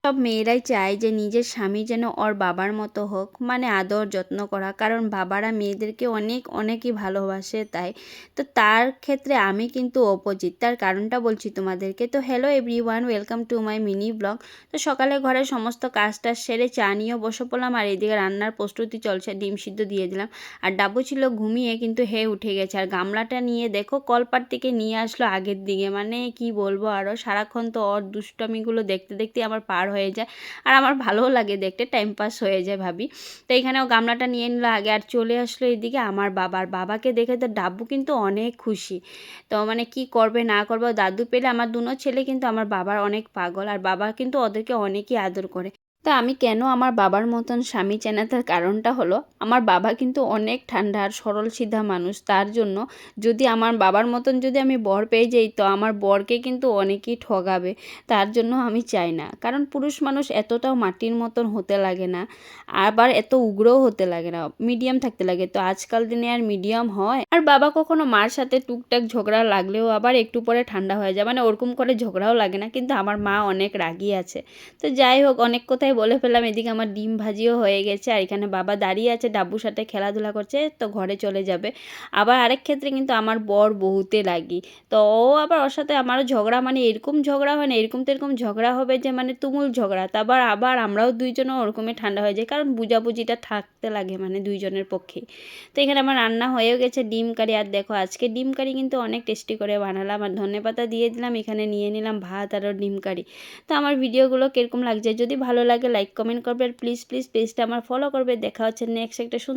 সব মেয়েরাই চায় যে নিজের স্বামী যেন ওর বাবার মতো হোক, মানে আদর যত্ন করা, কারণ বাবারা মেয়েদেরকে অনেকই ভালোবাসে। তাই তো তার ক্ষেত্রে আমি কিন্তু অপোজিট। তার কারণটা বলছি তোমাদেরকে। তো hello everyone, welcome to my mini blog. তো সকালে ঘরের সমস্ত কাজটা সেরে চা নিয়েও বসে পড়লাম, আর এদিকে রান্নার প্রস্তুতি চলছে। ডিম সিদ্ধ দিয়ে দিলাম, আর ডাব্বু ছিল ঘুমিয়ে, কিন্তু হে উঠে গেছে। আর গামলাটা নিয়ে দেখো কলপার থেকে নিয়ে আসলো আগের দিকে, মানে কি বলবো, আরও সারাক্ষণ তো ওর দুষ্টামিগুলো দেখতে দেখতে আমার পার হয়ে যায়। আর আমার ভালোও লাগে দেখতে, টাইম পাস হয়ে যায় ভাবি। তো এখানেও গামলাটা নিয়ে নিল আগে, আর চলে আসলো এদিকে আমার বাবাকে দেখে তো ডাব্বু কিন্তু অনেক খুশি। তো মানে কি করবে না করবে, দাদু পেলে আমার দুনো ছেলে কিন্তু আমার বাবার অনেক পাগল, আর বাবা কিন্তু ওদেরকে অনেকই আদর করে। তা আমি কেন আমার বাবার মতন স্বামী চাই না, তার কারণটা হলো আমার বাবা কিন্তু অনেক ঠান্ডা আর সরল সিধা মানুষ। তার জন্য যদি আমার বাবার মতন যদি আমি বর পেয়ে যাই, তো আমার বরকে কিন্তু অনেকেই ঠগাবে। তার জন্য আমি চাই না, কারণ পুরুষ মানুষ এতটাও মাটির মতন হতে লাগে না, আবার এত উগ্রও হতে লাগে না, মিডিয়াম থাকতে লাগে। তো আজকাল দিনে আর মিডিয়াম হয়? আর বাবা কখনো মার সাথে টুকটাক ঝগড়া লাগলেও আবার একটু পরে ঠান্ডা হয়ে যায়, মানে ওরকম করে ঝগড়াও লাগে না। কিন্তু আমার মা অনেক রাগী আছে। তো যাই হোক, অনেক কথাই বলে ফেললাম। এদিকে আমার ডিম ভাজিও হয়ে গেছে, আর এখানে বাবা দাঁড়িয়ে আছে ডাব্বুর সাথে খেলাধুলা করছে, তো ঘরে চলে যাবে। আবার আরেক ক্ষেত্রে কিন্তু আমার বর বহুতে লাগি। তো ও আবার ওর সাথে আমারও ঝগড়া, মানে এরকম ঝগড়া হয় না, এরকম তো এরকম ঝগড়া হবে যে মানে তুমুল ঝগড়া। তারপর আবার আমরাও দুইজনও ওরকমই ঠান্ডা হয়ে যায়, কারণ বুঝাবুঝিটা থাকতে লাগে মানে দুইজনের পক্ষেই। তো এখানে আমার রান্না হয়েও গেছে ডিম কারি। আর দেখো আজকে ডিম কারি কিন্তু অনেক টেস্টি করে বানালাম, আর ধনেপাতা দিয়ে দিলাম। এখানে নিয়ে নিলাম ভাত আর ডিম কারি। তো আমার ভিডিওগুলো কীরকম লাগছে, যদি ভালো লাগে লাইক কমেন্ট করবে, আর প্লিজ পেজটা আমার ফলো করবে। দেখা হচ্ছে নেক্সট একটা সুন্দর